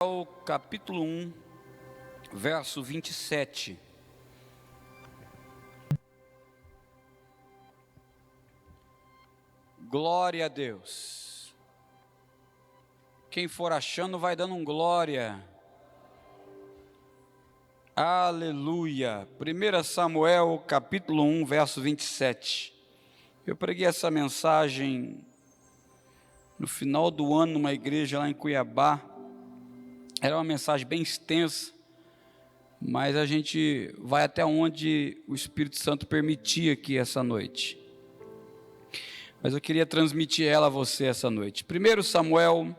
Ao capítulo 1, verso 27. Glória a Deus. Quem for achando vai dando um glória. Aleluia. 1 Samuel, capítulo 1, verso 27. Eu preguei essa mensagem no final do ano numa igreja lá em Cuiabá. Era uma mensagem bem extensa, mas a gente vai até onde o Espírito Santo permitir aqui essa noite. Mas eu queria transmitir ela a você essa noite. 1 Samuel,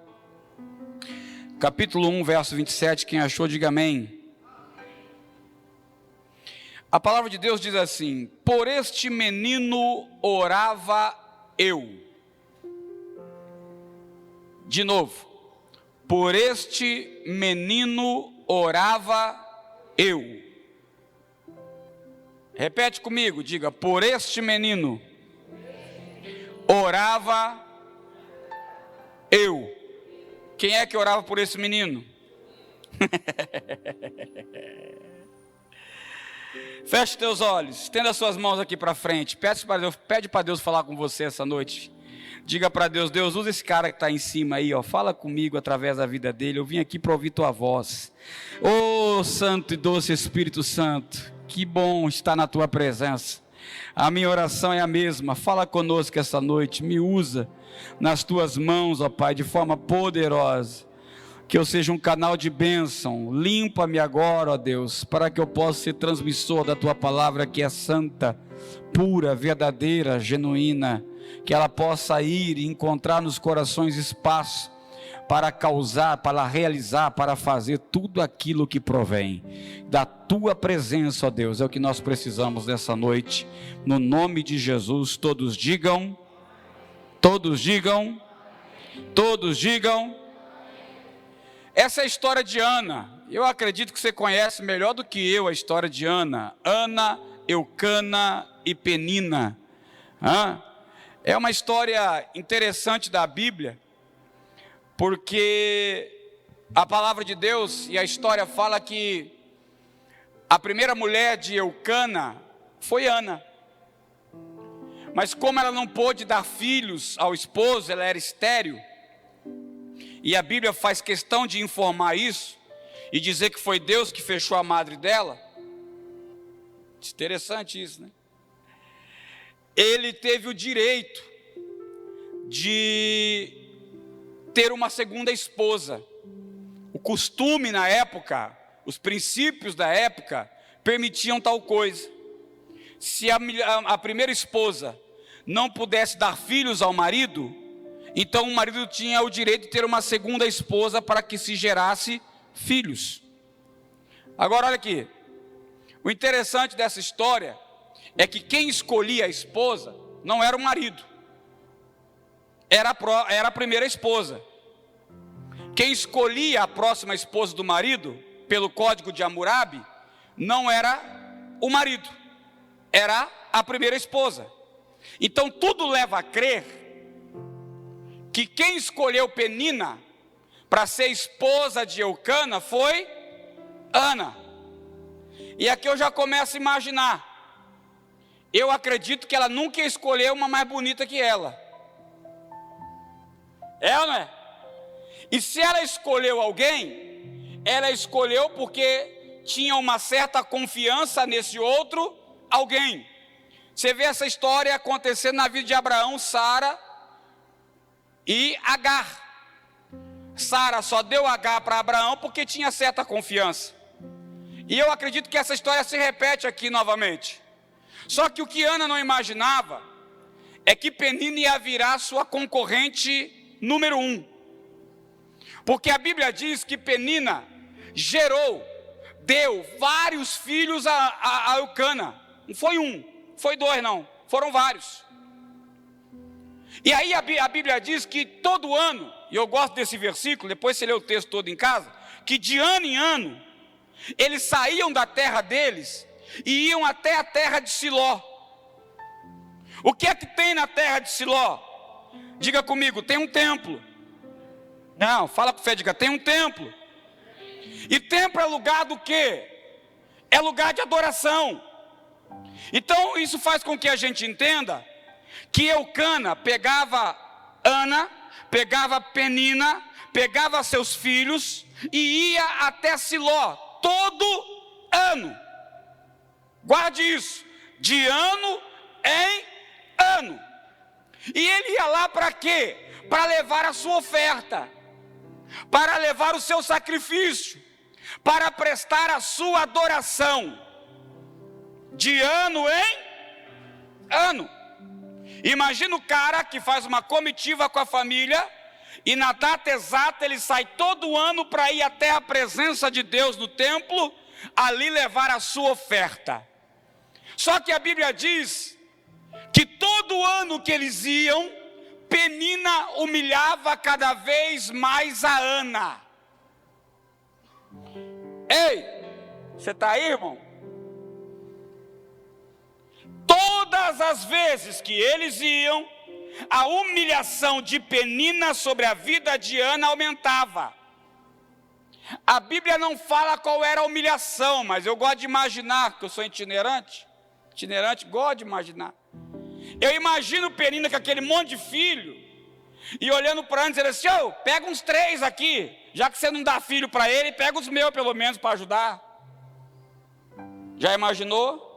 capítulo 1, verso 27, quem achou, diga amém. A palavra de Deus diz assim: por este menino orava eu. De novo. Por este menino orava eu. Repete comigo, diga: por este menino orava eu. Quem é que orava por esse menino? Feche teus olhos, estenda suas mãos aqui para frente. Pede para Deus falar com você essa noite. Diga para Deus: Deus, usa esse cara que está em cima aí, fala comigo através da vida dele. Eu vim aqui para ouvir tua voz. Oh, Santo e doce Espírito Santo, que bom estar na tua presença. A minha oração é a mesma. Fala conosco essa noite, me usa nas tuas mãos, ó Pai, de forma poderosa. Que eu seja um canal de bênção. Limpa-me agora, ó Deus, para que eu possa ser transmissor da tua palavra, que é santa, pura, verdadeira, genuína. Que ela possa ir e encontrar nos corações espaço para causar, para realizar, para fazer tudo aquilo que provém da tua presença, ó Deus. É o que nós precisamos nessa noite, no nome de Jesus. Todos digam, todos digam, todos digam. Essa é a história de Ana. Eu acredito que você conhece melhor do que eu a história de Ana. Ana, Eucana e Penina. É uma história interessante da Bíblia, porque a palavra de Deus e a história fala que a primeira mulher de Eucana foi Ana. Mas como ela não pôde dar filhos ao esposo, ela era estéril. E a Bíblia faz questão de informar isso e dizer que foi Deus que fechou a madre dela. Interessante isso, né? Ele teve o direito de ter uma segunda esposa. O costume na época, os princípios da época, permitiam tal coisa. Se a primeira esposa não pudesse dar filhos ao marido, então o marido tinha o direito de ter uma segunda esposa para que se gerasse filhos. Agora olha aqui, o interessante dessa história é que quem escolhia a esposa não era o marido, era a primeira esposa. Quem escolhia a próxima esposa do marido, pelo código de Hammurabi, não era o marido, era a primeira esposa. Então tudo leva a crer que quem escolheu Penina para ser esposa de Eucana foi Ana. E aqui eu já começo a imaginar. Eu acredito que ela nunca escolheu uma mais bonita que ela. É ou não é? E se ela escolheu alguém, ela escolheu porque tinha uma certa confiança nesse outro alguém. Você vê essa história acontecendo na vida de Abraão, Sara e Agar. Sara só deu Agar para Abraão porque tinha certa confiança. E eu acredito que essa história se repete aqui novamente. Só que o que Ana não imaginava é que Penina ia virar sua concorrente número 1. Porque a Bíblia diz que Penina deu vários filhos a Eucana. Não foi um, foi dois não, foram vários. E aí a Bíblia diz que todo ano, e eu gosto desse versículo, depois você lê o texto todo em casa, que de ano em ano, eles saíam da terra deles e iam até a terra de Siló. O que é que tem na terra de Siló? Diga comigo, tem um templo. Não, fala com fé, diga, tem um templo. E templo é lugar do quê? É lugar de adoração. Então isso faz com que a gente entenda que Eucana pegava Ana, pegava Penina, pegava seus filhos e ia até Siló todo ano. Guarde isso, de ano em ano. E ele ia lá para quê? Para levar a sua oferta, para levar o seu sacrifício, para prestar a sua adoração, de ano em ano. Imagina o cara que faz uma comitiva com a família, e na data exata ele sai todo ano para ir até a presença de Deus no templo, ali levar a sua oferta. Só que a Bíblia diz que todo ano que eles iam, Penina humilhava cada vez mais a Ana. Ei, você está aí, irmão? Todas as vezes que eles iam, a humilhação de Penina sobre a vida de Ana aumentava. A Bíblia não fala qual era a humilhação, mas eu gosto de imaginar, que eu sou itinerante, gosto de imaginar. Eu imagino Penina com aquele monte de filho, e olhando para Ana, dizendo assim: ô, pega uns 3 aqui, já que você não dá filho para ele, pega os meus pelo menos para ajudar. Já imaginou?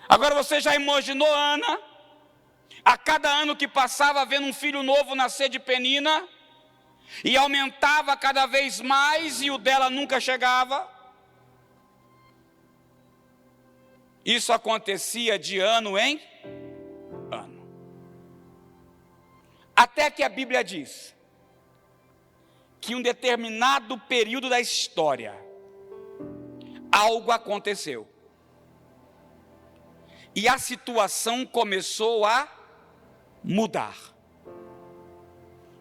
Agora você já imaginou Ana, a cada ano que passava vendo um filho novo nascer de Penina, e aumentava cada vez mais, e o dela nunca chegava? Isso acontecia de ano em ano. Até que a Bíblia diz que em um determinado período da história, algo aconteceu. E a situação começou a mudar.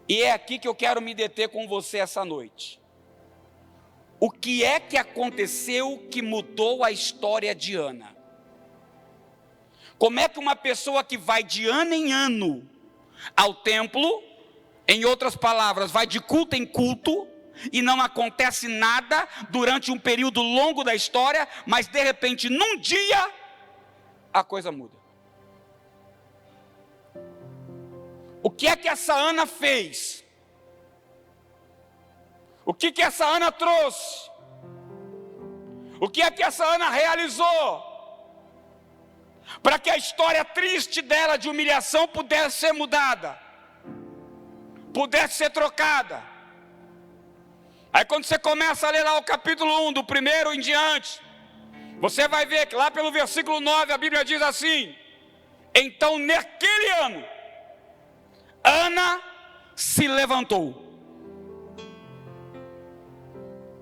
E é aqui que eu quero me deter com você essa noite. O que é que aconteceu que mudou a história de Ana? Como é que uma pessoa que vai de ano em ano ao templo, em outras palavras, vai de culto em culto, e não acontece nada durante um período longo da história, mas de repente, num dia, a coisa muda? O que é que essa Ana fez? O que que essa Ana trouxe? O que é que essa Ana realizou? Para que a história triste dela de humilhação pudesse ser mudada, pudesse ser trocada. Aí quando você começa a ler lá o capítulo 1, do primeiro em diante, você vai ver que lá pelo versículo 9 a Bíblia diz assim: então naquele ano, Ana se levantou.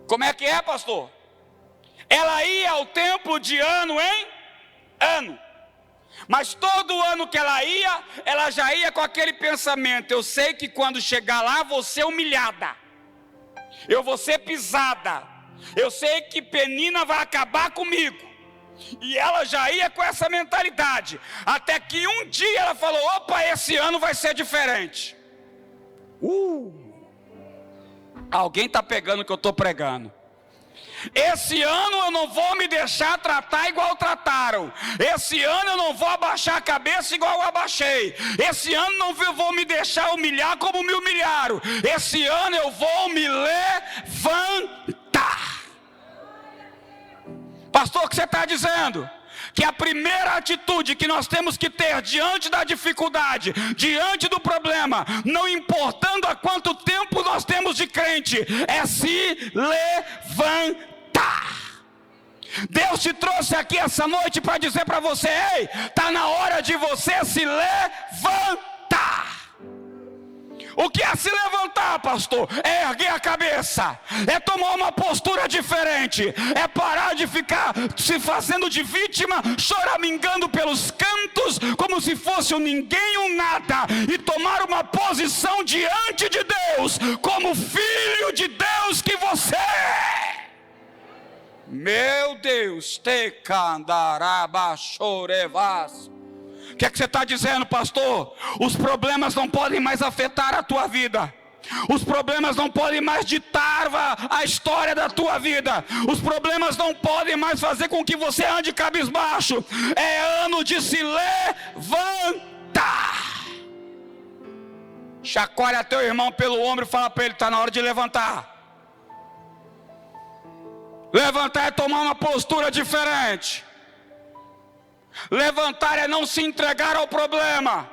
Como é que é, pastor? Ela ia ao templo de ano em ano. Mas todo ano que ela já ia com aquele pensamento: eu sei que quando chegar lá vou ser humilhada, eu vou ser pisada, eu sei que Penina vai acabar comigo. E ela já ia com essa mentalidade, até que um dia ela falou: opa, esse ano vai ser diferente. Alguém está pegando o que eu estou pregando. Esse ano eu não vou me deixar tratar igual trataram. Esse ano eu não vou abaixar a cabeça igual eu abaixei. Esse ano não vou me deixar humilhar como me humilharam. Esse ano eu vou me levantar. Pastor, o que você está dizendo? Que a primeira atitude que nós temos que ter diante da dificuldade, diante do problema, não importando há quanto tempo nós temos de crente, é se levantar. Deus te trouxe aqui essa noite para dizer para você: ei, está na hora de você se levantar. O que é se levantar, pastor? É erguer a cabeça, é tomar uma postura diferente, é parar de ficar se fazendo de vítima, choramingando pelos cantos, como se fosse um ninguém, um nada, e tomar uma posição diante de Deus, como filho de Deus que você é. Meu Deus, te candarabachorevas. O que é que você está dizendo, pastor? Os problemas não podem mais afetar a tua vida. Os problemas não podem mais ditar a história da tua vida. Os problemas não podem mais fazer com que você ande cabisbaixo. É ano de se levantar. Chacoalha teu irmão pelo ombro e fala para ele: está na hora de levantar. Levantar é tomar uma postura diferente. Levantar é não se entregar ao problema.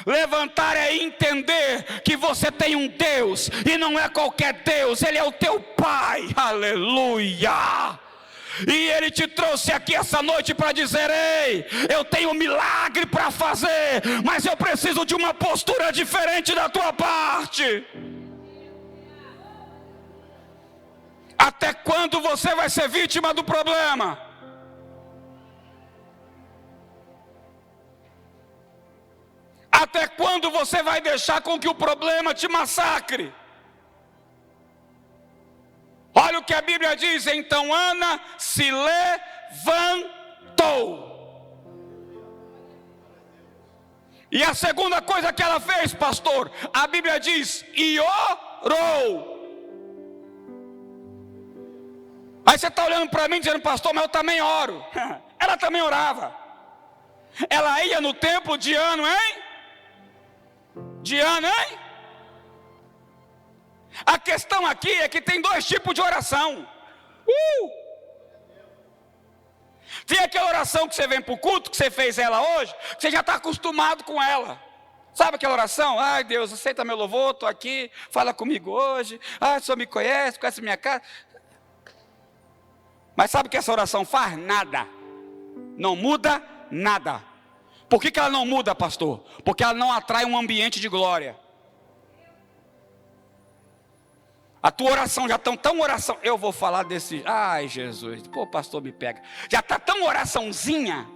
Levantar é entender que você tem um Deus, e não é qualquer Deus, Ele é o teu Pai, aleluia. E Ele te trouxe aqui essa noite para dizer: ei, eu tenho um milagre para fazer, mas eu preciso de uma postura diferente da tua parte. Até quando você vai ser vítima do problema? Até quando você vai deixar com que o problema te massacre? Olha o que a Bíblia diz: então Ana se levantou. E a segunda coisa que ela fez, pastor, a Bíblia diz: e orou. Aí você está olhando para mim dizendo: pastor, mas eu também oro. Ela também orava. Ela ia no templo de ano, hein? De ano, hein? A questão aqui é que tem dois tipos de oração. Tem aquela oração que você vem para o culto, que você fez ela hoje, que você já está acostumado com ela. Sabe aquela oração? Ai Deus, aceita meu louvor, estou aqui, fala comigo hoje. Ah, o Senhor me conhece minha casa. Mas sabe o que essa oração faz? Nada. Não muda nada. Por que ela não muda, pastor? Porque ela não atrai um ambiente de glória. A tua oração já está tão oração. Eu vou falar desse. Ai Jesus, pô, pastor, me pega. Já está tão oraçãozinha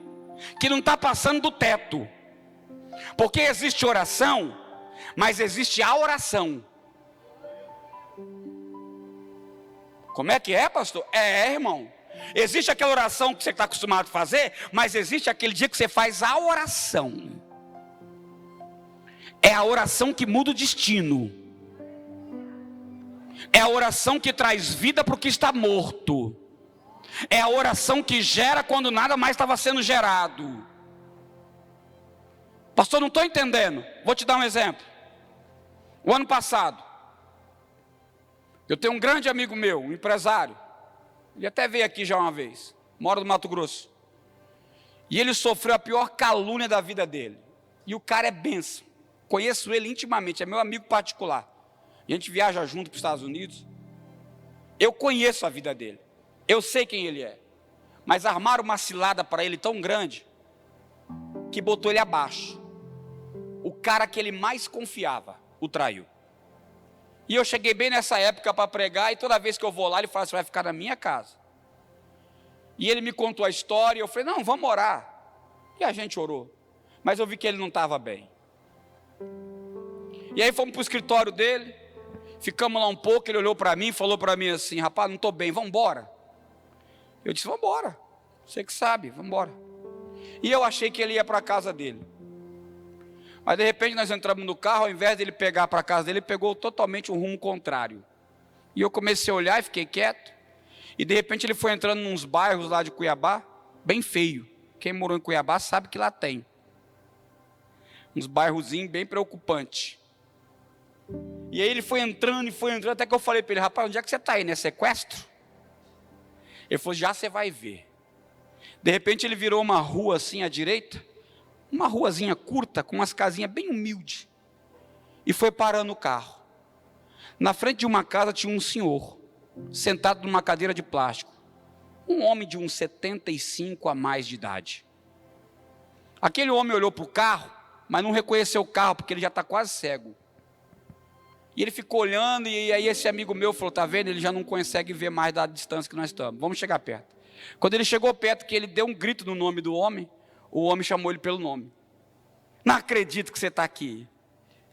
que não está passando do teto. Porque existe oração, mas existe a oração. Como é que é, pastor? Irmão. Existe aquela oração que você está acostumado a fazer, mas existe aquele dia que você faz a oração. É a oração que muda o destino. É a oração que traz vida para o que está morto. É a oração que gera quando nada mais estava sendo gerado. Pastor, não estou entendendo. Vou te dar um exemplo. O ano passado, eu tenho um grande amigo meu, um empresário. Ele até veio aqui já uma vez. Mora no Mato Grosso. E ele sofreu a pior calúnia da vida dele. E o cara é bênção. Conheço ele intimamente, é meu amigo particular. E a gente viaja junto para os Estados Unidos. Eu conheço a vida dele. Eu sei quem ele é. Mas armaram uma cilada para ele tão grande que botou ele abaixo. O cara que ele mais confiava o traiu. E eu cheguei bem nessa época para pregar, e toda vez que eu vou lá, ele fala: você vai ficar na minha casa. E ele me contou a história, e eu falei: não, vamos orar. E a gente orou. Mas eu vi que ele não estava bem. E aí fomos para o escritório dele, ficamos lá um pouco, ele olhou para mim e falou para mim assim: rapaz, não estou bem, vamos embora. Eu disse: vamos embora, você que sabe, vamos embora. E eu achei que ele ia para a casa dele. Mas de repente nós entramos no carro, ao invés dele pegar para a casa dele, ele pegou totalmente um rumo contrário. E eu comecei a olhar e fiquei quieto. E de repente ele foi entrando nos bairros lá de Cuiabá, bem feio. Quem morou em Cuiabá sabe que lá tem. Uns bairrozinhos bem preocupantes. E aí ele foi entrando, até que eu falei para ele: rapaz, onde é que você está aí, né? Sequestro? Ele falou: já você vai ver. De repente ele virou uma rua assim à direita, uma ruazinha curta, com umas casinhas bem humildes, e foi parando o carro. Na frente de uma casa tinha um senhor, sentado numa cadeira de plástico, um homem de uns 75 a mais de idade. Aquele homem olhou para o carro, mas não reconheceu o carro, porque ele já está quase cego. E ele ficou olhando, e aí esse amigo meu falou: está vendo, ele já não consegue ver mais da distância que nós estamos, vamos chegar perto. Quando ele chegou perto, que ele deu um grito no nome do homem, o homem chamou ele pelo nome. Não acredito que você está aqui.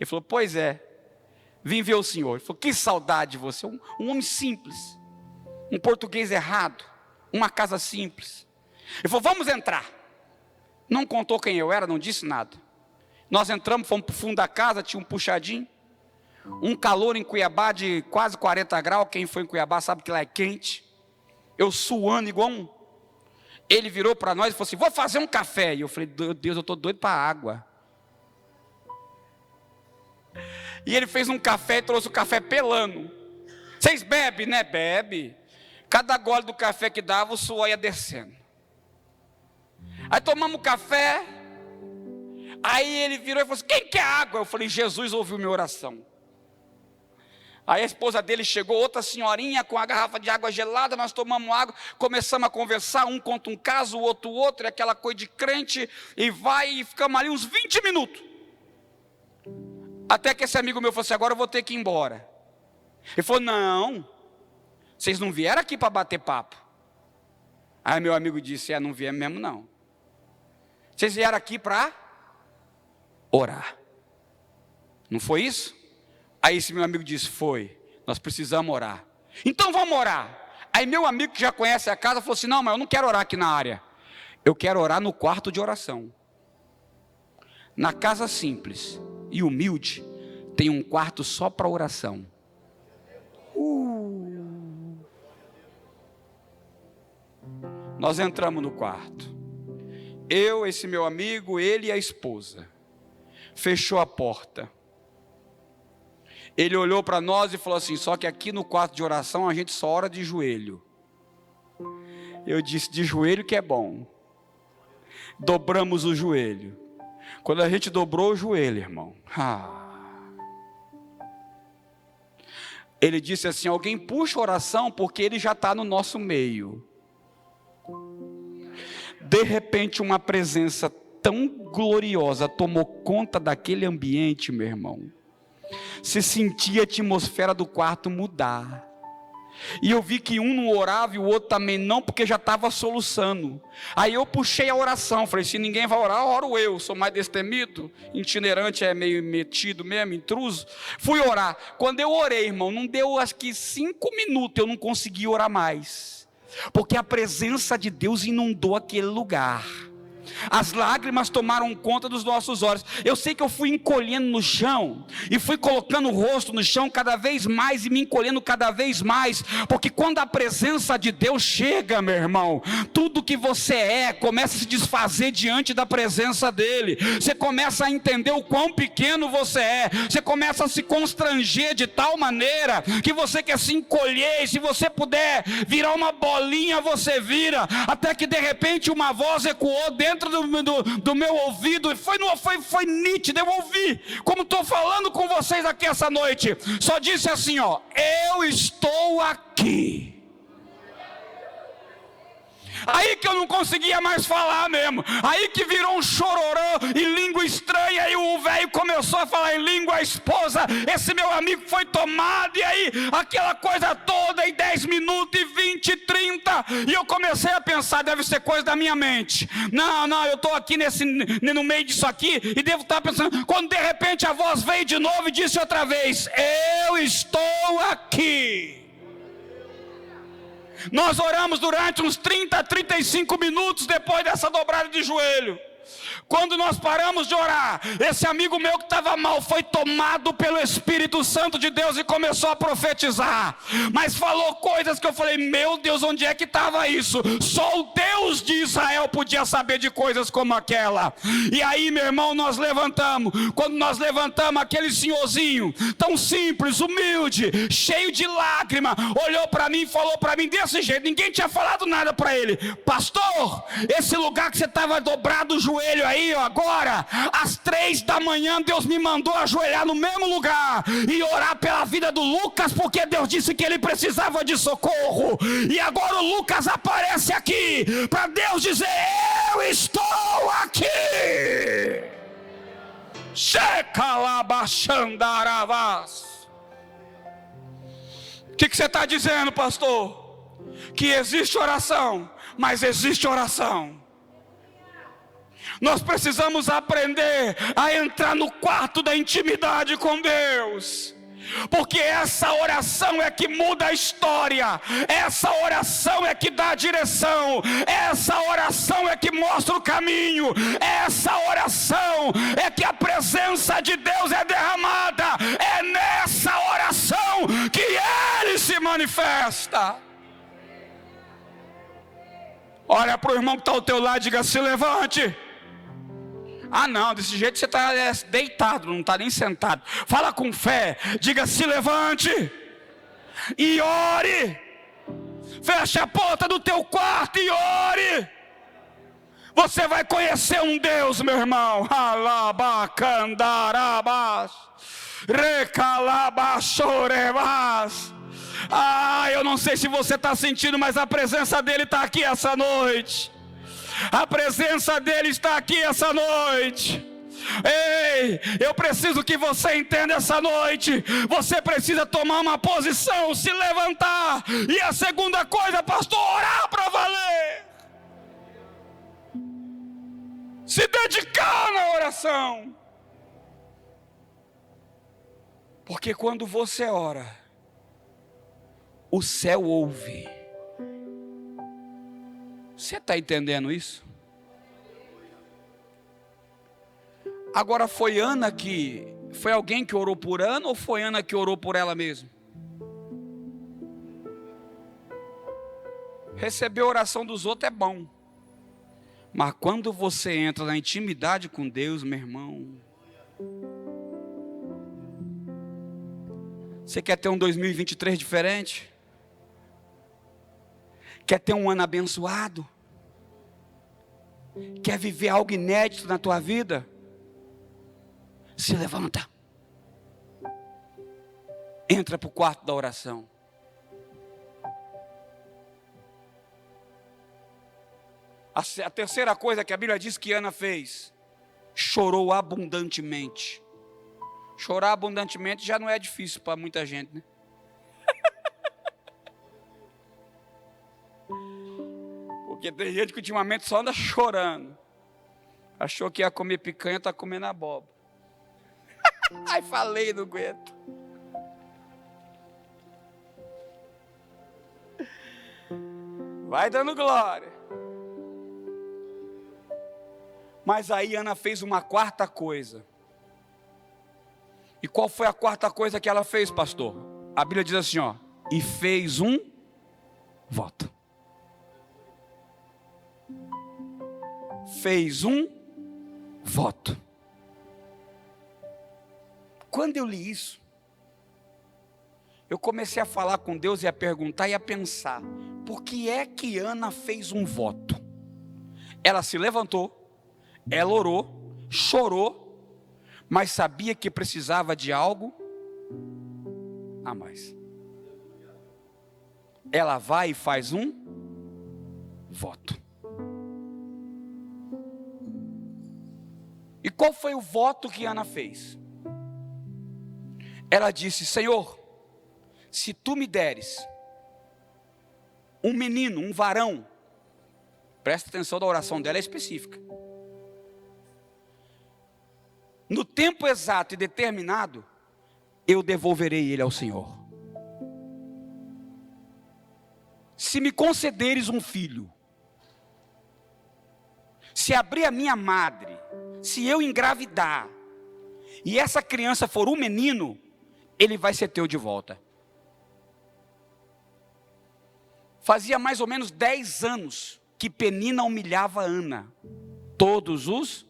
Ele falou: pois é, vim ver o senhor. Ele falou: que saudade de você. Um homem simples, um português errado, uma casa simples. Ele falou: vamos entrar. Não contou quem eu era, não disse nada. Nós entramos, fomos para o fundo da casa, tinha um puxadinho. Um calor em Cuiabá de quase 40 graus. Quem foi em Cuiabá sabe que lá é quente. Eu suando igual um. Ele virou para nós e falou assim: vou fazer um café. E eu falei: meu Deus, eu estou doido para água. E ele fez um café e trouxe o café pelando. Vocês bebem, né? Bebe. Cada gole do café que dava, o suor ia descendo. Aí tomamos café. Aí ele virou e falou assim: quem quer água? Eu falei: Jesus ouviu minha oração. Aí a esposa dele chegou, outra senhorinha com a garrafa de água gelada. Nós tomamos água, começamos a conversar. Um conta um caso, o outro, e aquela coisa de crente. E ficamos ali uns 20 minutos. Até que esse amigo meu falou assim: agora eu vou ter que ir embora. Ele falou: não, vocês não vieram aqui para bater papo. Aí meu amigo disse: não viemos mesmo não. Vocês vieram aqui para orar. Não foi isso? Aí esse meu amigo disse: foi, nós precisamos orar. Então vamos orar. Aí meu amigo que já conhece a casa falou assim: não, mas eu não quero orar aqui na área. Eu quero orar no quarto de oração. Na casa simples e humilde, tem um quarto só para oração. Nós entramos no quarto. Eu, esse meu amigo, ele e a esposa. Fechou a porta. Ele olhou para nós e falou assim: só que aqui no quarto de oração a gente só ora de joelho. Eu disse: de joelho que é bom. Dobramos o joelho. Quando a gente dobrou o joelho, irmão, ele disse assim: alguém puxa a oração, porque ele já está no nosso meio. De repente uma presença tão gloriosa tomou conta daquele ambiente, meu irmão. Se sentia a atmosfera do quarto mudar. E eu vi que um não orava e o outro também não, porque já estava soluçando. Aí eu puxei a oração, falei: se ninguém vai orar, oro eu. Sou mais destemido, itinerante, é meio metido mesmo, intruso. Fui orar. Quando eu orei, irmão, não deu acho que 5 minutos, eu não consegui orar mais. Porque a presença de Deus inundou aquele lugar. As lágrimas tomaram conta dos nossos olhos. Eu sei que eu fui encolhendo no chão, e fui colocando o rosto no chão cada vez mais, e me encolhendo cada vez mais, porque quando a presença de Deus chega, meu irmão, tudo que você começa a se desfazer diante da presença dele. Você começa a entender o quão pequeno você é. Você começa a se constranger de tal maneira, que você quer se encolher, e se você puder virar uma bolinha, você vira, até que de repente uma voz ecoou dentro do meu ouvido, e foi nítido, eu ouvi, como estou falando com vocês aqui essa noite. Só disse assim: ó, eu estou aqui. Aí que eu não conseguia mais falar mesmo. Aí que virou um chororô e língua estranha. E o velho começou a falar em língua, a esposa. Esse meu amigo foi tomado. E aí aquela coisa toda em 10 minutos, e 20, 30. E eu comecei a pensar: deve ser coisa da minha mente. Não, eu estou aqui no meio disso aqui, e devo estar pensando. Quando de repente a voz veio de novo e disse outra vez: eu estou aqui. Nós oramos durante uns 30, 35 minutos depois dessa dobrada de joelho. Quando nós paramos de orar, esse amigo meu que estava mal foi tomado pelo Espírito Santo de Deus e começou a profetizar. Mas falou coisas que eu falei: meu Deus, onde é que estava isso? Só o Deus de Israel podia saber de coisas como aquela. E aí, meu irmão, nós levantamos. Quando nós levantamos, aquele senhorzinho tão simples, humilde, cheio de lágrima, olhou para mim e falou para mim desse jeito. Ninguém tinha falado nada para ele: pastor, esse lugar que você estava dobrado o joelho aí, agora, às 3 da manhã, Deus me mandou ajoelhar no mesmo lugar e orar pela vida do Lucas, porque Deus disse que ele precisava de socorro. E agora o Lucas aparece aqui para Deus dizer: eu estou aqui. O que você está dizendo, pastor? Que existe oração, mas existe oração. Nós precisamos aprender a entrar no quarto da intimidade com Deus, porque essa oração é que muda a história, essa oração é que dá a direção, essa oração é que mostra o caminho, essa oração é que a presença de Deus é derramada. É nessa de festa. Olha para o irmão que está ao teu lado e diga: se levante. Ah não, desse jeito você está deitado, não está nem sentado. Fala com fé, diga: se levante e ore. Feche a porta do teu quarto e ore. Você vai conhecer um Deus, meu irmão. Alabacandarabas, recalabachorebas. Ah, eu não sei se você está sentindo, mas a presença dele está aqui essa noite. A presença dele está aqui essa noite. Ei, eu preciso que você entenda essa noite. Você precisa tomar uma posição, se levantar. E a segunda coisa, pastor, orar para valer. Se dedicar na oração. Porque quando você ora, o céu ouve. Você está entendendo isso? Agora, foi Ana que... Foi alguém que orou por Ana ou foi Ana que orou por ela mesma? Receber a oração dos outros é bom. Mas quando você entra na intimidade com Deus, meu irmão... Você quer ter um 2023 diferente? Quer ter um ano abençoado? Quer viver algo inédito na tua vida? Se levanta. Entra para o quarto da oração. A terceira coisa que a Bíblia diz que Ana fez: chorou abundantemente. Chorar abundantemente já não é difícil para muita gente, né? Porque tem gente que ultimamente só anda chorando. Achou que ia comer picanha, está comendo abóbora. Ai, falei, não aguento. Vai dando glória. Mas aí Ana fez uma quarta coisa. E qual foi a quarta coisa que ela fez, pastor? A Bíblia diz assim, ó: e fez um voto. Fez um voto. Quando eu li isso, eu comecei a falar com Deus e a perguntar e a pensar: por que é que Ana fez um voto? Ela se levantou, ela orou, chorou, mas sabia que precisava de algo a mais. Ela vai e faz um voto. E qual foi o voto que Ana fez? Ela disse: Senhor, se tu me deres um menino, um varão, presta atenção, da oração dela é específica. No tempo exato e determinado, eu devolverei ele ao Senhor. Se me concederes um filho, se abrir a minha madre, se eu engravidar, e essa criança for um menino, ele vai ser teu de volta. Fazia mais ou menos 10 anos que Penina humilhava Ana. Todos os...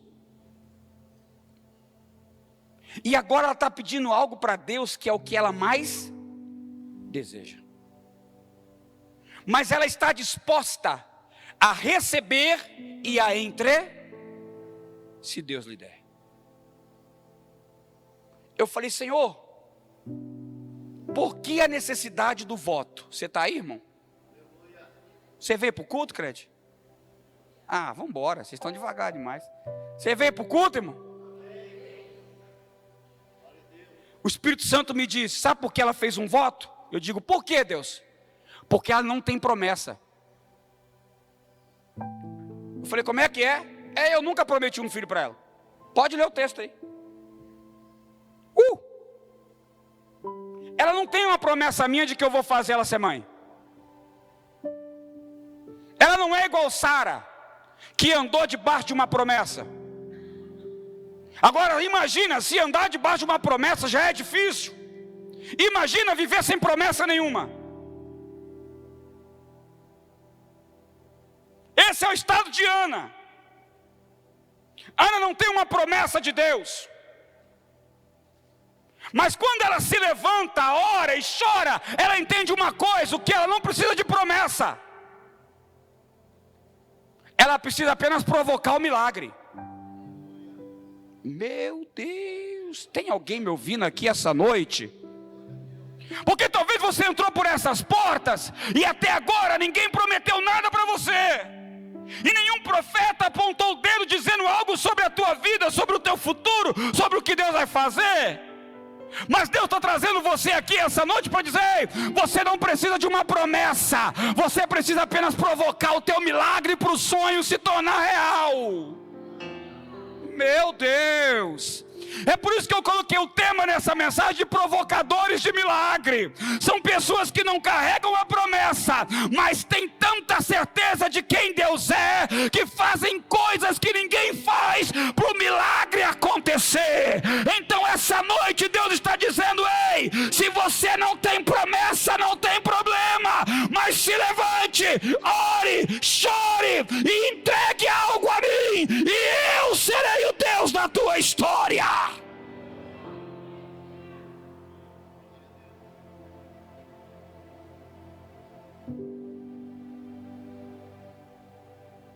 E agora ela está pedindo algo para Deus que é o que ela mais deseja. Mas ela está disposta a receber e a se Deus lhe der. Eu falei: Senhor, por que a necessidade do voto? Você está aí, irmão? Você veio para o culto, Cred? Ah, vamos embora, vocês estão devagar demais. Você veio para o culto, irmão? O Espírito Santo me disse: sabe por que ela fez um voto? Eu digo: por que, Deus? Porque ela não tem promessa. Eu falei: como é que é? Eu nunca prometi um filho para ela. Pode ler o texto aí. Ela não tem uma promessa minha de que eu vou fazer ela ser mãe. Ela não é igual Sara, que andou debaixo de uma promessa. Agora imagina, se andar debaixo de uma promessa já é difícil, imagina viver sem promessa nenhuma. Esse é o estado de Ana. Ana não tem uma promessa de Deus. Mas quando ela se levanta, ora e chora, ela entende uma coisa, o que ela não precisa de promessa. Ela precisa apenas provocar o milagre. Meu Deus, tem alguém me ouvindo aqui essa noite? Porque talvez você entrou por essas portas e até agora ninguém prometeu nada para você. E nenhum profeta apontou o dedo dizendo algo sobre a tua vida, sobre o teu futuro, sobre o que Deus vai fazer. Mas Deus está trazendo você aqui essa noite para dizer: ei, você não precisa de uma promessa, você precisa apenas provocar o teu milagre para o sonho se tornar real. Meu Deus! É por isso que eu coloquei o tema nessa mensagem de provocadores de milagre. São pessoas que não carregam a promessa, mas têm tanta certeza de quem Deus é, que fazem coisas que ninguém faz para o milagre acontecer. Então essa noite Deus está dizendo: ei, se você não tem promessa, não tem problema, mas se levante, ore, chore e entregue algo a mim, e eu serei o Deus da tua história.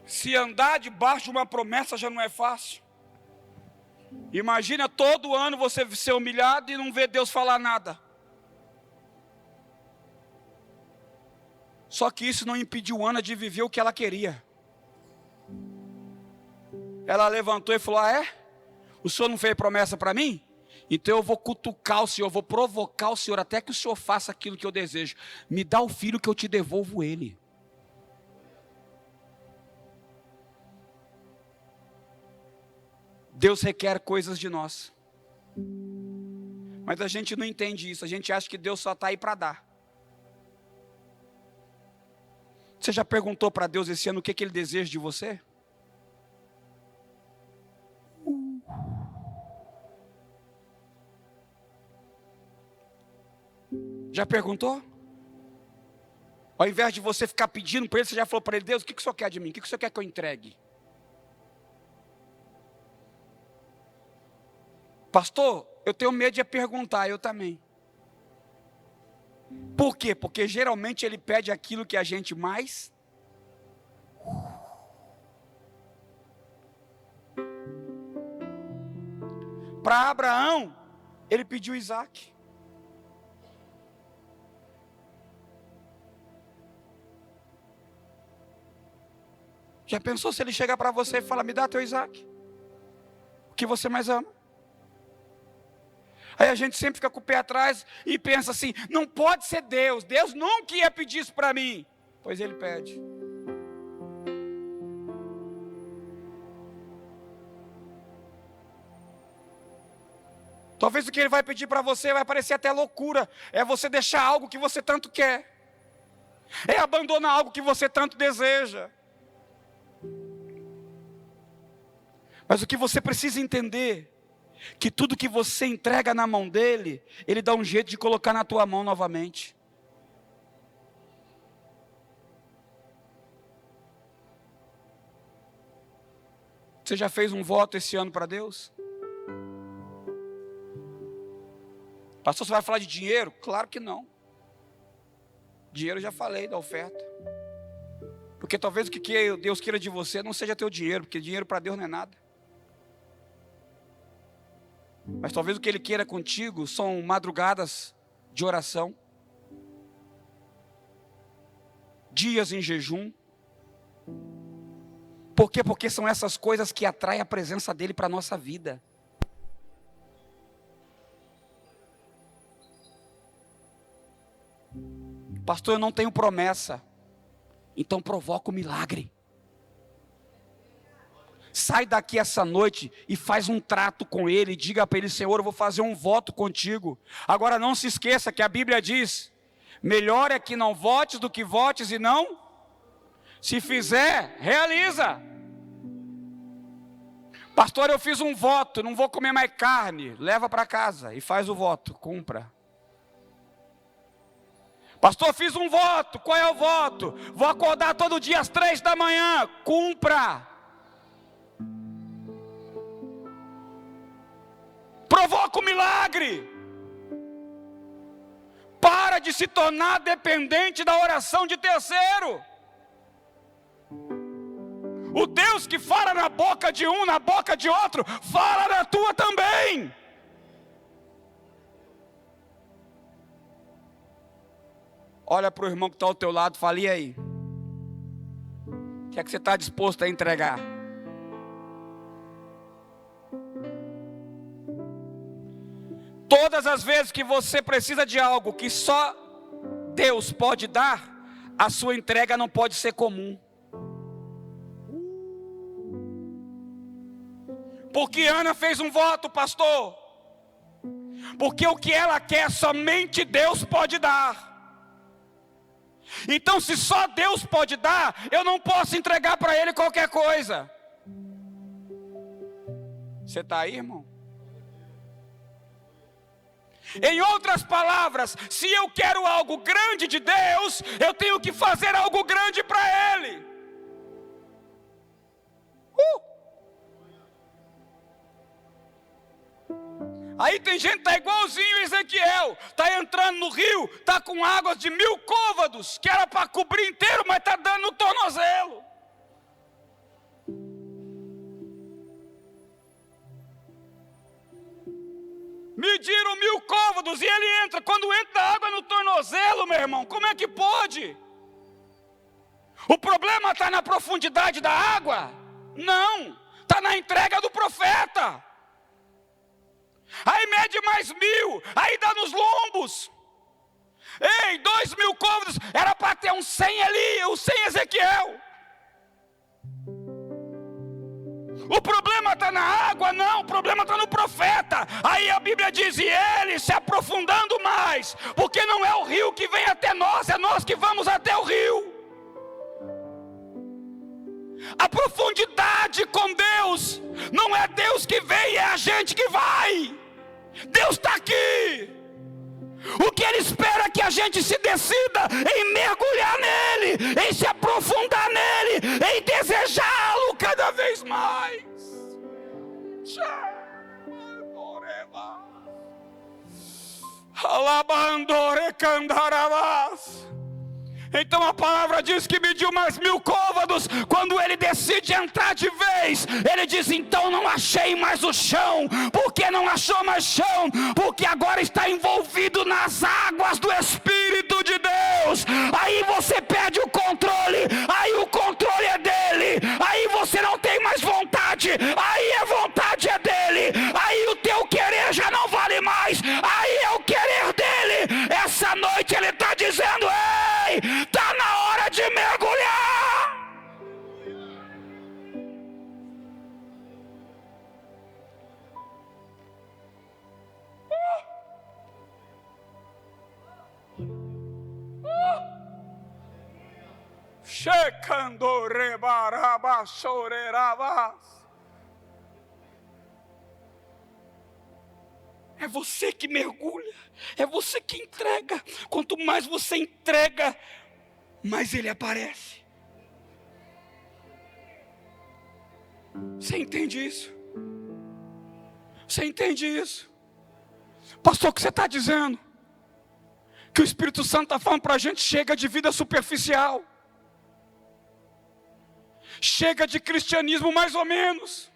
Se andar debaixo de uma promessa já não é fácil, imagina todo ano você ser humilhado e não ver Deus falar nada. Só que isso não impediu Ana de viver o que ela queria. Ela levantou e falou: ah, é? O Senhor não fez promessa para mim? Então eu vou cutucar o Senhor, eu vou provocar o Senhor até que o Senhor faça aquilo que eu desejo. Me dá o filho que eu te devolvo ele. Deus requer coisas de nós, mas a gente não entende isso. A gente acha que Deus só está aí para dar. Você já perguntou para Deus esse ano o que Ele deseja de você? Já perguntou? Ao invés de você ficar pedindo para Ele, você já falou para Ele: Deus, o que o Senhor quer de mim? O que o Senhor quer que eu entregue? Pastor, eu tenho medo de perguntar. Eu também. Por quê? Porque geralmente Ele pede aquilo que a gente mais... Para Abraão, Ele pediu Isaac. Já pensou se Ele chegar para você e falar: me dá teu Isaac, o que você mais ama? Aí a gente sempre fica com o pé atrás e pensa assim: não pode ser Deus, Deus nunca ia pedir isso para mim. Pois Ele pede. Talvez o que Ele vai pedir para você vai parecer até loucura. É você deixar algo que você tanto quer, é abandonar algo que você tanto deseja. Mas o que você precisa entender, que tudo que você entrega na mão dele, Ele dá um jeito de colocar na tua mão novamente. Você já fez um voto esse ano para Deus? Pastor, você vai falar de dinheiro? Claro que não. Dinheiro eu já falei da oferta. Porque talvez o que Deus queira de você não seja teu dinheiro, porque dinheiro para Deus não é nada. Mas talvez o que Ele queira contigo são madrugadas de oração, dias em jejum. Por quê? Porque são essas coisas que atraem a presença dEle para a nossa vida. Pastor, eu não tenho promessa. Então provoca o milagre. Sai daqui essa noite e faz um trato com Ele. Diga para Ele: Senhor, eu vou fazer um voto contigo. Agora não se esqueça que a Bíblia diz: melhor é que não votes do que votes e não. Se fizer, realiza. Pastor, eu fiz um voto, não vou comer mais carne. Leva para casa e faz o voto, cumpra. Pastor, fiz um voto. Qual é o voto? Vou acordar todo dia às 3 da manhã. Cumpra. Provoca o milagre. Para de se tornar dependente da oração de terceiro. O Deus que fala na boca de um, na boca de outro, fala na tua também. Olha para o irmão que está ao teu lado e fala: e aí? O que é que você está disposto a entregar? Todas as vezes que você precisa de algo que só Deus pode dar, a sua entrega não pode ser comum. Porque Ana fez um voto, pastor. Porque o que ela quer, somente Deus pode dar. Então, se só Deus pode dar, eu não posso entregar para Ele qualquer coisa. Você está aí, irmão? Em outras palavras, se eu quero algo grande de Deus, eu tenho que fazer algo grande para Ele. Aí tem gente que está igualzinho Ezequiel, está entrando no rio, está com águas de 1000 côvados, que era para cobrir inteiro, mas está dando no tornozelo. Mediram 1000 côvados e ele entra. Quando entra água no tornozelo, meu irmão, como é que pode? O problema está na profundidade da água? Não, está na entrega do profeta. Aí mede mais 1000, aí dá nos lombos. Ei, 2000 côvados, era para ter um 100 ali, um 100 Ezequiel. O problema está na água? Não, o problema está no profeta. Aí a Bíblia diz: e ele se aprofundando mais, porque não é o rio que vem até nós, é nós que vamos até o rio. A profundidade com Deus, não é Deus que vem, é a gente que vai. Deus está aqui. O que Ele espera é que a gente se decida em mergulhar nele, em se aprofundar nele, em desejá-lo cada vez mais. Alabandore candarabás. Então a palavra diz que mediu mais 1000 côvados. Quando ele decide entrar de vez, ele diz: então não achei mais o chão. Por que não achou mais chão? Porque agora está envolvido nas águas do Espírito de Deus. Aí você perde o controle, aí o controle é dele. Aí você não tem mais vontade, aí a vontade é dele. Aí o teu querer já não vale mais, aí é o querer dele. Essa noite ele está dizendo: ei, está na hora de mergulhar. Checando rebaraba chorerabas. É você que mergulha, é você que entrega. Quanto mais você entrega, mais ele aparece. Você entende isso? Você entende isso? Pastor, o que você está dizendo? Que o Espírito Santo está falando para a gente: chega de vida superficial. Chega de cristianismo mais ou menos.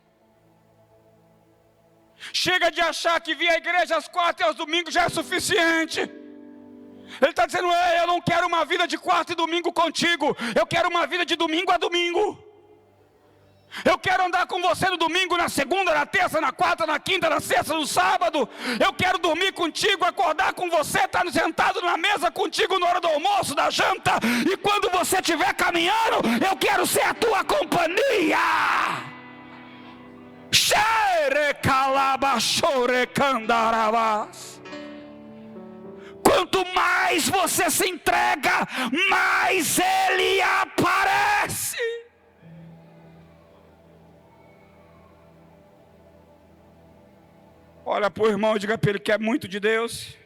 Chega de achar que vir à igreja às quartas e aos domingos já é suficiente. Ele está dizendo: ei, eu não quero uma vida de quarta e domingo contigo. Eu quero uma vida de domingo a domingo. Eu quero andar com você no domingo, na segunda, na terça, na quarta, na quinta, na sexta, no sábado. Eu quero dormir contigo, acordar com você, estar sentado na mesa contigo na hora do almoço, da janta. E quando você estiver caminhando, eu quero ser a tua companhia. Quanto mais você se entrega, mais ele aparece. Olha para o irmão e diga para ele: quer muito de Deus?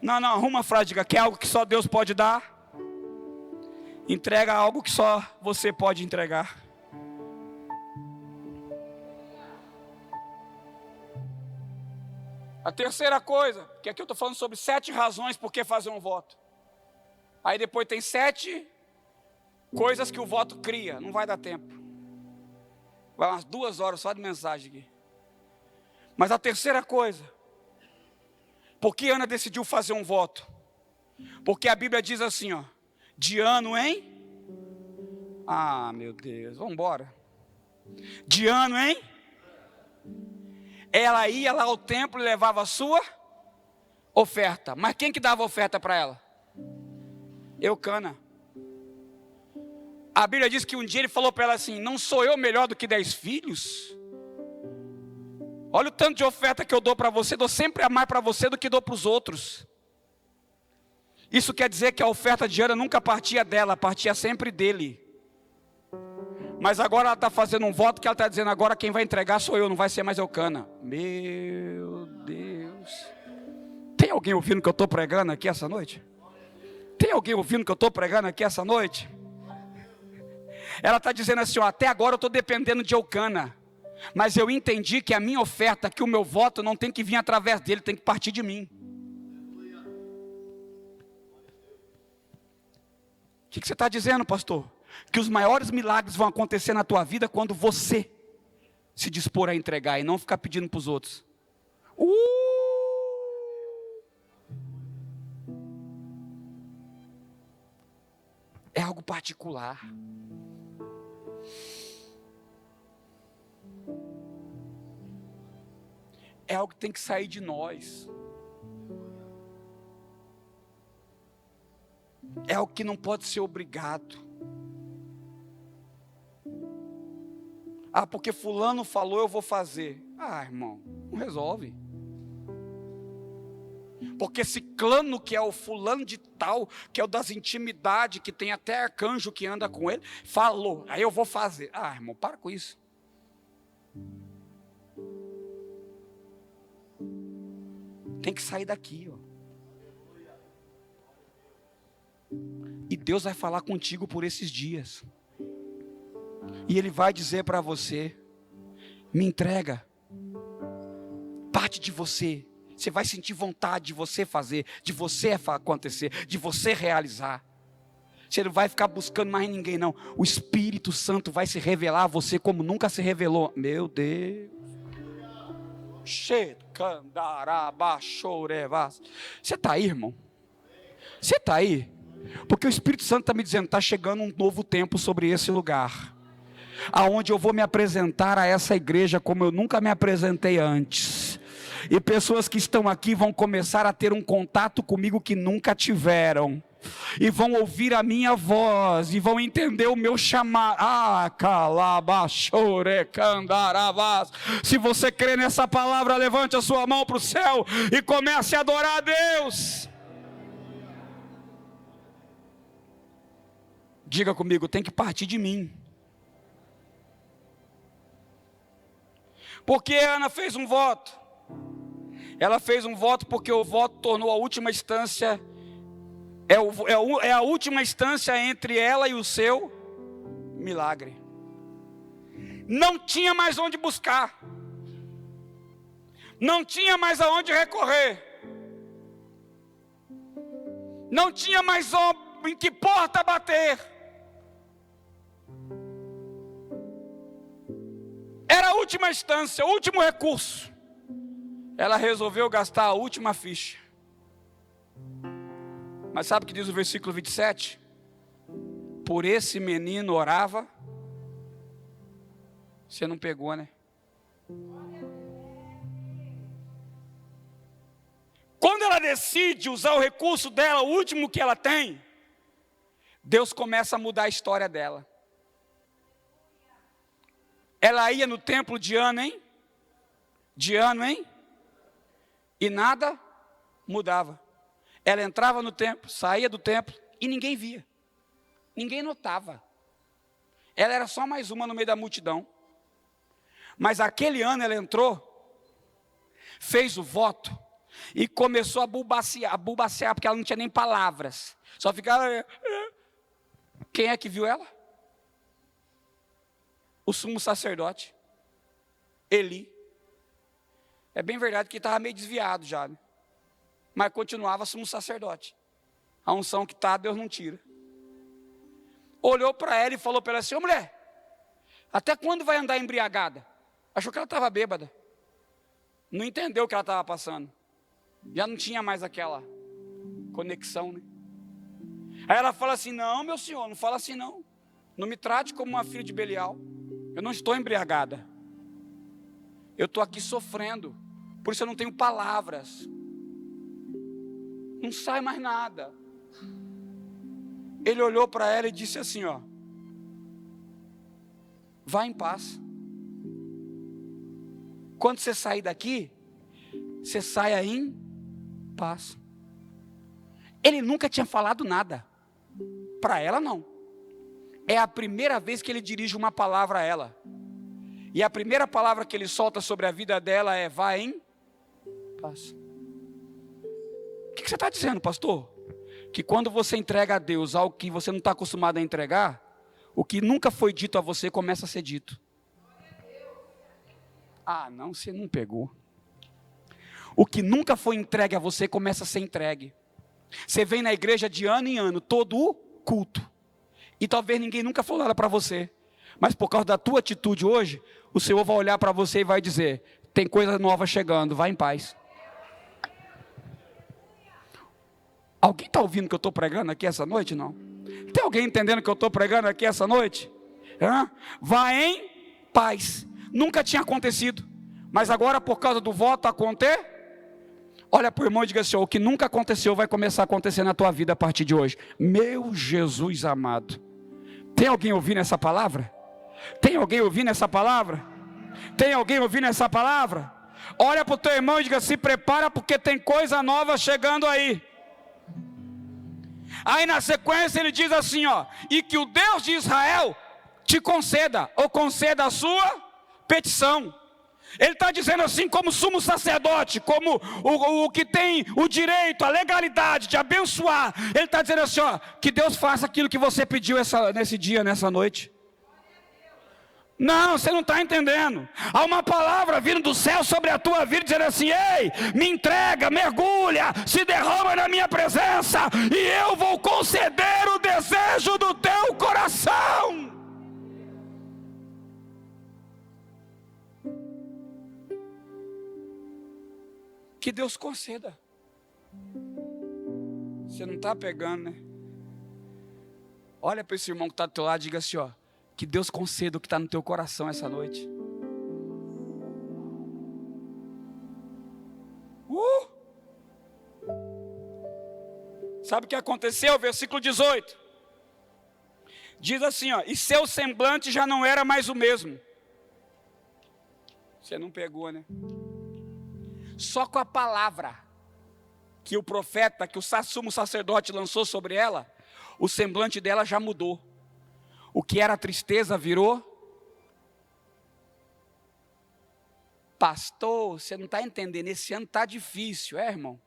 Não, arruma a frase, diga, quer algo que só Deus pode dar? Entrega algo que só você pode entregar. A terceira coisa, que aqui eu estou falando sobre 7 razões por que fazer um voto. Aí depois tem 7 coisas que o voto cria, não vai dar tempo. Vai umas 2 horas só de mensagem aqui. Mas a terceira coisa, por que Ana decidiu fazer um voto? Porque a Bíblia diz assim, ó, de ano em... Ah, meu Deus, vamos embora. De ano em... Ela ia lá ao templo e levava a sua oferta. Mas quem que dava oferta para ela? Eucana. A Bíblia diz que um dia ele falou para ela assim, não sou eu melhor do que 10 filhos? Olha o tanto de oferta que eu dou para você, dou sempre a mais para você do que dou para os outros. Isso quer dizer que a oferta de Ana nunca partia dela, partia sempre dele. Mas agora ela está fazendo um voto que ela está dizendo, agora quem vai entregar sou eu, não vai ser mais Eucana. Meu Deus. Tem alguém ouvindo que eu estou pregando aqui essa noite? Tem alguém ouvindo que eu estou pregando aqui essa noite? Ela está dizendo assim, ó, até agora eu estou dependendo de Eucana. Mas eu entendi que a minha oferta, que o meu voto não tem que vir através dele, tem que partir de mim. O que você está dizendo, pastor? Que os maiores milagres vão acontecer na tua vida quando você se dispor a entregar e não ficar pedindo para os outros. É algo particular. É algo que tem que sair de nós. É algo que não pode ser obrigado. Ah, porque fulano falou, eu vou fazer. Ah, irmão, não resolve. Porque ciclano, que é o fulano de tal, que é o das intimidades, que tem até arcanjo que anda com ele, falou, aí eu vou fazer. Ah, irmão, para com isso. Tem que sair daqui, ó. E Deus vai falar contigo por esses dias. E Ele vai dizer para você, me entrega. Parte de você. Você vai sentir vontade de você fazer, de você acontecer, de você realizar. Você não vai ficar buscando mais ninguém, não. O Espírito Santo vai se revelar a você como nunca se revelou. Meu Deus. Você está aí, irmão? Você está aí? Porque o Espírito Santo está me dizendo, está chegando um novo tempo sobre esse lugar, aonde eu vou me apresentar a essa igreja como eu nunca me apresentei antes. E pessoas que estão aqui vão começar a ter um contato comigo que nunca tiveram. E vão ouvir a minha voz, e vão entender o meu chamado. Se você crê nessa palavra, levante a sua mão para o céu e comece a adorar a Deus. Diga comigo, tem que partir de mim. Porque Ana fez um voto. Ela fez um voto porque o voto tornou a última instância, é a última instância entre ela e o seu milagre. Não tinha mais onde buscar. Não tinha mais aonde recorrer. Não tinha mais em que porta bater. Era a última instância, o último recurso. Ela resolveu gastar a última ficha. Mas sabe o que diz o versículo 27? Por esse menino orava. Você não pegou, né? Quando ela decide usar o recurso dela, o último que ela tem, Deus começa a mudar a história dela. Ela ia no templo de ano, hein? De ano, hein? E nada mudava. Ela entrava no templo, saía do templo e ninguém via. Ninguém notava. Ela era só mais uma no meio da multidão. Mas aquele ano ela entrou, fez o voto, E começou a bulbacear, porque ela não tinha nem palavras. Só ficava... Quem é que viu ela? O sumo sacerdote, Eli. É bem verdade que estava meio desviado já, né? Mas continuava sumo sacerdote. A unção que está, Deus não tira. Olhou para ela e falou para ela assim: ô mulher, até quando vai andar embriagada? Achou que ela estava bêbada. Não entendeu o que ela estava passando. Já não tinha mais aquela conexão, né? Aí ela fala assim: não, meu senhor, não fala assim não. Não me trate como uma filha de Belial. Eu não estou embriagada. Eu estou aqui sofrendo. Por isso eu não tenho palavras. Não sai mais nada. Ele olhou para ela e disse assim, ó: vá em paz. Quando você sair daqui, você saia em paz. Ele nunca tinha falado nada. Para ela não. É a primeira vez que ele dirige uma palavra a ela. E a primeira palavra que ele solta sobre a vida dela é: vá em paz. O que você está dizendo, pastor? Que quando você entrega a Deus algo que você não está acostumado a entregar, o que nunca foi dito a você começa a ser dito. Ah, não, você não pegou. O que nunca foi entregue a você começa a ser entregue. Você vem na igreja de ano em ano, todo o culto. E talvez ninguém nunca falou nada para você. Mas por causa da tua atitude hoje, o Senhor vai olhar para você e vai dizer: tem coisa nova chegando, vai em paz. Alguém está ouvindo o que eu estou pregando aqui essa noite? Não? Tem alguém entendendo o que eu estou pregando aqui essa noite? Vá em paz. Nunca tinha acontecido. Mas agora, por causa do voto acontecer, olha para o irmão e diga assim: o que nunca aconteceu vai começar a acontecer na tua vida a partir de hoje. Meu Jesus amado. Tem alguém ouvindo essa palavra? Tem alguém ouvindo essa palavra? Tem alguém ouvindo essa palavra? Olha para o teu irmão e diga: se prepara, porque tem coisa nova chegando aí. Aí na sequência ele diz assim, ó: e que o Deus de Israel te conceda, ou conceda a sua petição. Ele está dizendo assim, como sumo sacerdote, como o que tem o direito, a legalidade de abençoar. Ele está dizendo assim, ó: que Deus faça aquilo que você pediu nesse dia, nessa noite. Não, você não está entendendo. Há uma palavra vindo do céu sobre a tua vida, dizendo assim: ei, me entrega, mergulha, se derrama na minha presença, e eu vou conceder o desejo do teu coração. Que Deus conceda. Você não está pegando, né? Olha para esse irmão que está do teu lado e diga assim, ó: que Deus conceda o que está no teu coração essa noite. Sabe o que aconteceu? Versículo 18. Diz assim, ó: e seu semblante já não era mais o mesmo. Você não pegou, né? Só com a palavra que o profeta, que o sumo sacerdote lançou sobre ela, o semblante dela já mudou. O que era tristeza virou: pastor, você não está entendendo, esse ano está difícil, irmão?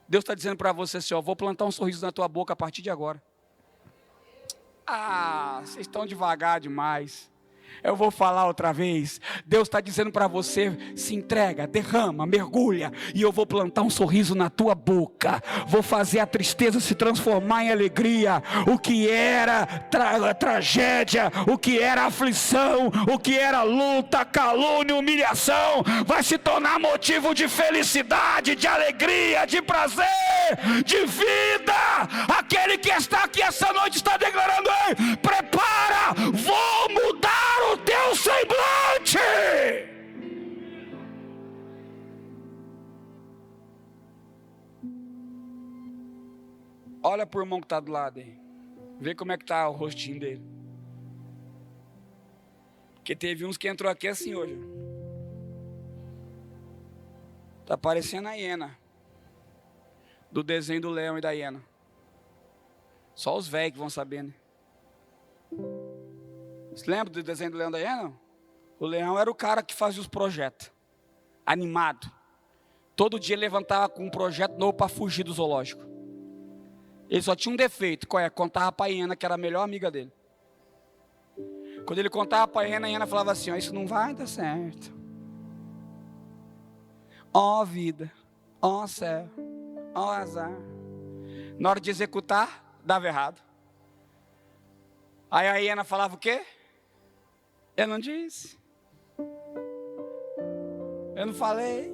Deus está dizendo para você assim, ó: vou plantar um sorriso na tua boca a partir de agora. Ah, vocês estão devagar demais. Eu vou falar outra vez. Deus está dizendo para você: se entrega, derrama, mergulha, e eu vou plantar um sorriso na tua boca. Vou fazer a tristeza se transformar em alegria. O que era tragédia, o que era aflição, o que era luta, calúnia, humilhação, vai se tornar motivo de felicidade, de alegria, de prazer, de vida. Aquele que está aqui essa noite está declarando: ei, prepara, vou mudar o teu semblante. Olha para o irmão que está do lado aí. Vê como é que está o rostinho dele. Porque teve uns que entrou aqui assim hoje. Está parecendo a hiena. Do desenho do leão e da hiena. Só os velhos que vão saber, né? Você lembra do desenho do leão e da hiena? O leão era o cara que fazia os projetos. Animado. Todo dia ele levantava com um projeto novo para fugir do zoológico. Ele só tinha um defeito, qual é? Contava para a hiena, que era a melhor amiga dele. Quando ele contava para a hiena falava assim, ó, isso não vai dar certo. Ó vida, ó céu, ó azar. Na hora de executar, dava errado. Aí a hiena falava o quê? Eu não disse. Eu não falei.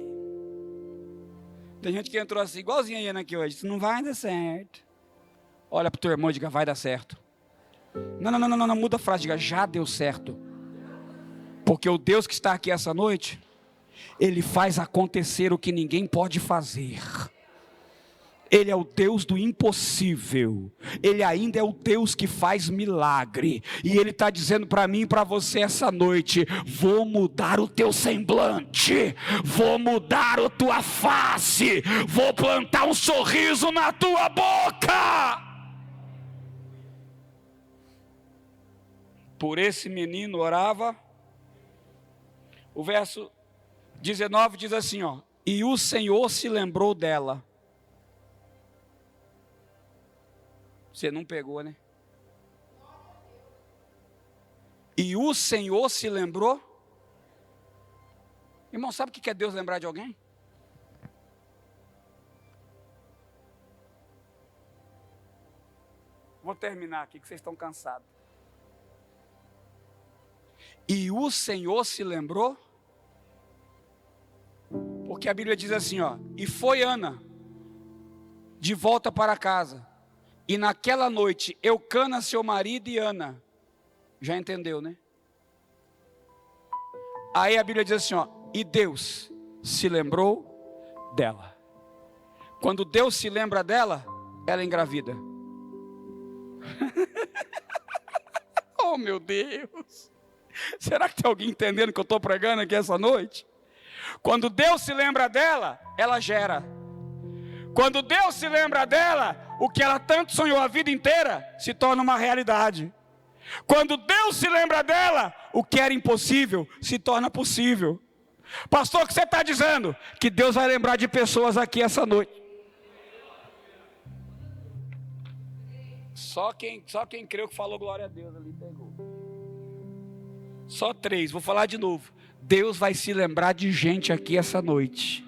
Tem gente que entrou assim, igualzinho a hiena aqui hoje. Isso não vai dar certo. Olha para o teu irmão e diga, vai dar certo. Não, muda a frase, diga, já deu certo. Porque o Deus que está aqui essa noite, Ele faz acontecer o que ninguém pode fazer. Ele é o Deus do impossível. Ele ainda é o Deus que faz milagre. E Ele está dizendo para mim e para você essa noite, vou mudar o teu semblante, vou mudar a tua face, vou plantar um sorriso na tua boca. Por esse menino orava. O verso 19 diz assim, ó, e o Senhor se lembrou dela. Você não pegou, né? E o Senhor se lembrou. Irmão, sabe o que é Deus lembrar de alguém? Vou terminar aqui que vocês estão cansados. E o Senhor se lembrou. Porque a Bíblia diz assim, ó, e foi Ana de volta para casa. E naquela noite, Eucana, seu marido, e Ana. Já entendeu, né? Aí a Bíblia diz assim, ó, e Deus se lembrou dela. Quando Deus se lembra dela, ela engravida. Oh meu Deus! Será que tem alguém entendendo o que eu estou pregando aqui essa noite? Quando Deus se lembra dela, ela gera. Quando Deus se lembra dela, o que ela tanto sonhou a vida inteira se torna uma realidade. Quando Deus se lembra dela, o que era impossível se torna possível. Pastor, o que você está dizendo? Que Deus vai lembrar de pessoas aqui essa noite. Só quem creu que falou glória a Deus ali pegou. Só 3, vou falar de novo. Deus vai se lembrar de gente aqui essa noite.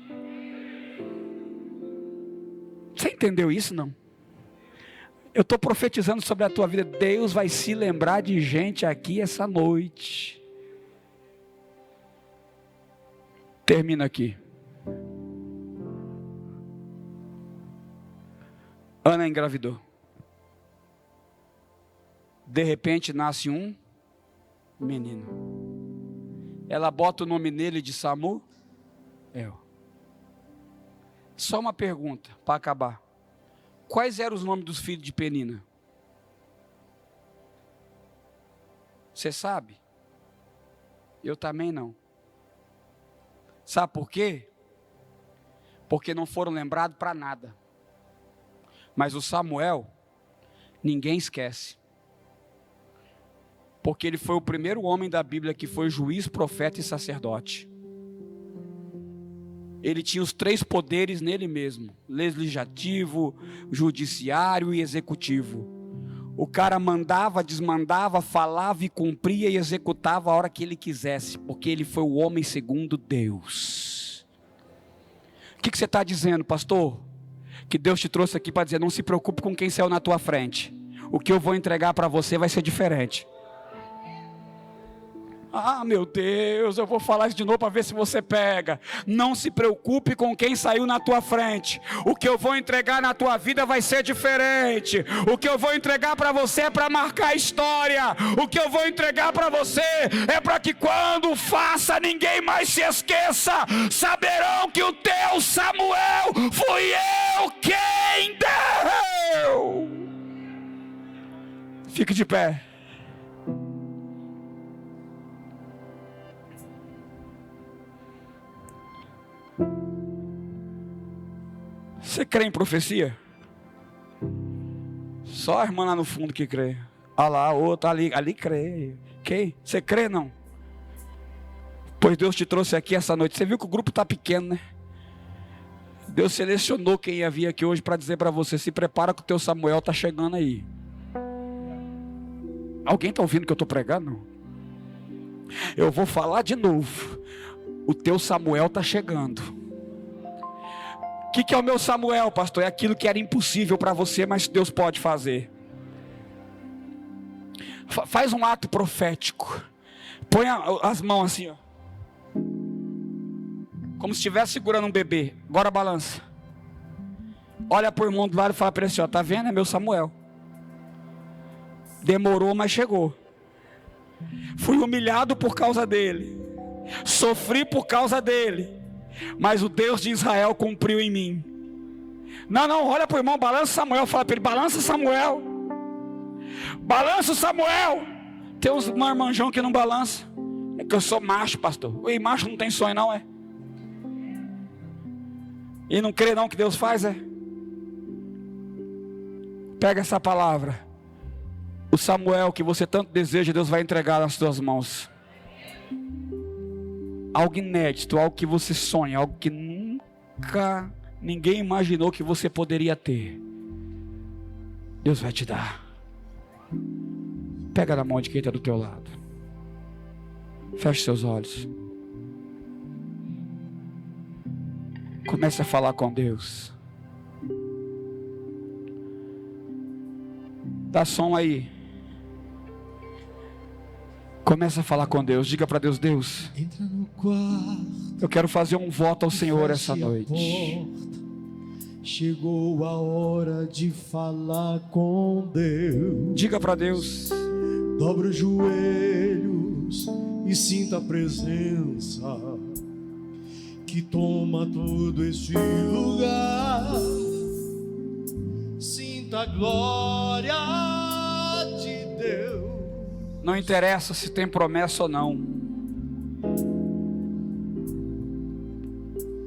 Você entendeu isso, não? Eu estou profetizando sobre a tua vida. Deus vai se lembrar de gente aqui essa noite. Termina aqui. Ana engravidou. De repente nasce um menino. Ela bota o nome nele de Samuel. Só uma pergunta para acabar. Quais eram os nomes dos filhos de Penina? Você sabe? Eu também não. Sabe por quê? Porque não foram lembrados para nada. Mas o Samuel, ninguém esquece. Porque ele foi o primeiro homem da Bíblia que foi juiz, profeta e sacerdote. Ele tinha os 3 poderes nele mesmo: legislativo, judiciário e executivo. O cara mandava, desmandava, falava e cumpria e executava a hora que ele quisesse, porque ele foi o homem segundo Deus. O que você está dizendo, pastor? Que Deus te trouxe aqui para dizer, não se preocupe com quem saiu na tua frente. O que eu vou entregar para você vai ser diferente. Ah, meu Deus, eu vou falar isso de novo para ver se você pega. Não se preocupe com quem saiu na tua frente. O que eu vou entregar na tua vida vai ser diferente. O que eu vou entregar para você é para marcar a história. O que eu vou entregar para você é para que quando faça, ninguém mais se esqueça. Saberão que o teu Samuel fui eu quem deu. Fique de pé. Você crê em profecia? Só a irmã lá no fundo que crê. Olha lá, outra ali crê. Quem? Você crê não? Pois Deus te trouxe aqui essa noite. Você viu que o grupo está pequeno, né? Deus selecionou quem ia vir aqui hoje para dizer para você: se prepara que o teu Samuel está chegando aí. Alguém está ouvindo o que eu estou pregando? Eu vou falar de novo. O teu Samuel está chegando. O que é o meu Samuel, pastor? É aquilo que era impossível para você, mas Deus pode fazer. Faz um ato profético. Põe as mãos assim, ó, como se estivesse segurando um bebê. Agora balança. Olha para o irmão do lado e fala para ele assim: ó, tá vendo? É meu Samuel. Demorou, mas chegou. Fui humilhado por causa dele. Sofri por causa dele. Mas o Deus de Israel cumpriu em mim. Não, olha para o irmão, balança Samuel. Fala para ele: balança Samuel. Balança Samuel. Tem uns marmanjão que não balança. É que eu sou macho, pastor. Oi, macho não tem sonho não, é? E não crê não que Deus faz, é? Pega essa palavra. O Samuel que você tanto deseja, Deus vai entregar nas suas mãos. Algo inédito, algo que você sonha, algo que nunca ninguém imaginou que você poderia ter. Deus vai te dar. Pega na mão de quem está do teu lado. Feche seus olhos. Comece a falar com Deus. Dá som aí. Comece a falar com Deus. Diga para Deus: Deus, entra no quarto, eu quero fazer um voto ao Senhor essa noite. Chegou a hora de falar com Deus. Diga para Deus. Dobre os joelhos e sinta a presença que toma todo este lugar. Sinta a glória de Deus. Não interessa se tem promessa ou não.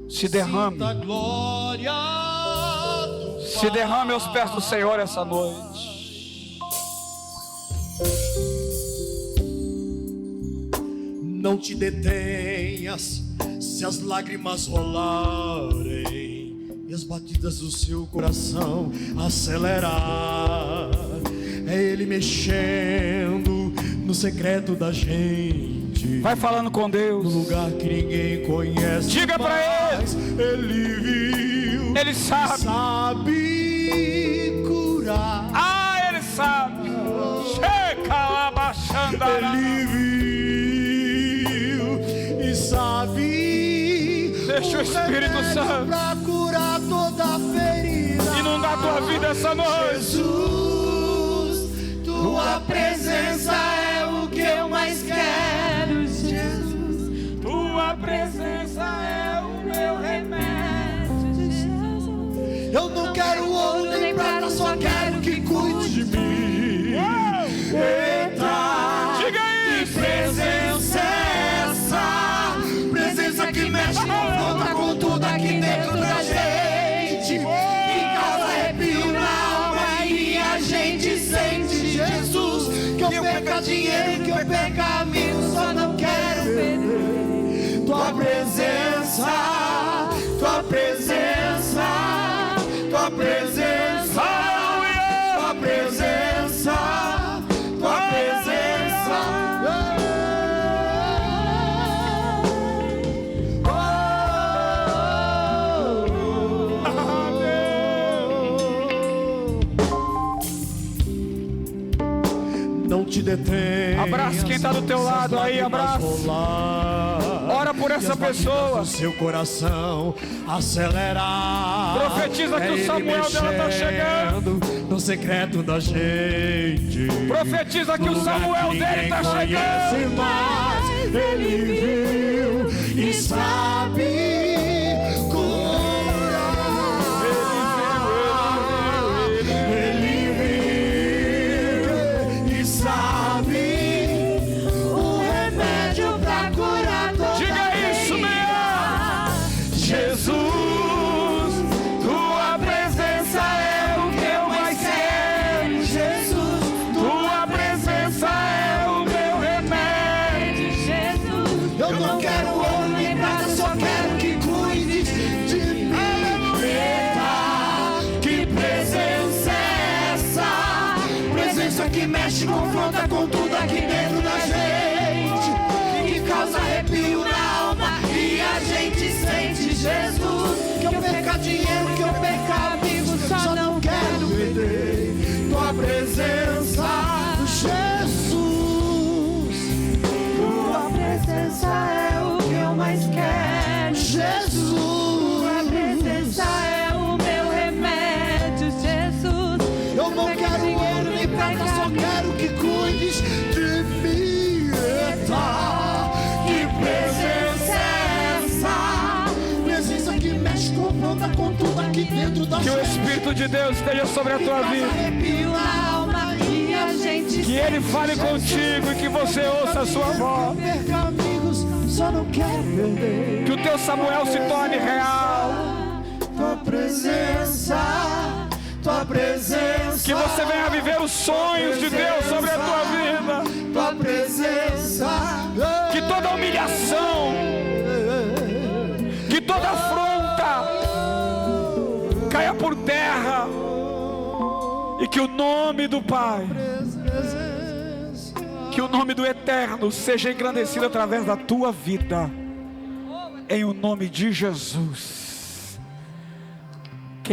Se derrame. Sinta a glória do Se derrame aos pés do Senhor essa noite. Não te detenhas se as lágrimas rolarem e as batidas do seu coração acelerar. É Ele mexendo no secreto da gente. Vai falando com Deus. No lugar que ninguém conhece. Diga pra Ele. Ele viu. Ele sabe. Sabe curar. Ah, Ele sabe. Checa abaixando. Ele viu e sabe. Deixa o Espírito Santo pra curar toda ferida. inundar a tua vida essa noite. Jesus, tua presença é o que eu mais quero. Jesus, Tua presença é o meu remédio. Jesus, eu não quero ouro nem prata, só quero que cuide de mim. Eita, Diga que isso. presença é essa? Presença que mexe confronta com tudo aqui dentro da gente, que causa arrepio na alma e a gente sente. Jesus, que eu perca dinheiro, que eu perca amigos, só não quero perder tua presença, tua presença, tua presença, tua presença, tua presença. Não te detenha. Abraça quem está do teu lado aí, abraça. Ora por essa pessoa. Seu coração acelerar. Profetiza que o Samuel dela está chegando. No secreto da gente. Profetiza que o Samuel dele está chegando. Mas ele viu e sabe confronta com tudo aqui dentro da gente, que causa arrepio na alma e a gente sente Jesus. Que eu perca dinheiro, que eu perca amigos, só não quero perder tua presença, Jesus. Tua presença é o que eu mais quero, Jesus. Tua presença é o meu remédio, Jesus. Eu não quero ouro nem prata, só quero que cuides de mim. Eita, que presença é essa? Presença que mexe, confronta com tudo aqui dentro da gente. Que o Espírito de Deus esteja sobre a tua vida. Que Ele fale contigo e que você ouça a sua voz. Só não quero perder. Que o teu Samuel se torne real. Tua presença, tua presença. Que você venha viver os sonhos de Deus sobre a tua vida. Tua presença. Que toda humilhação, que toda afronta caia por terra. E que o nome do Pai, que o nome do Eterno seja engrandecido através da tua vida. Em o nome de Jesus.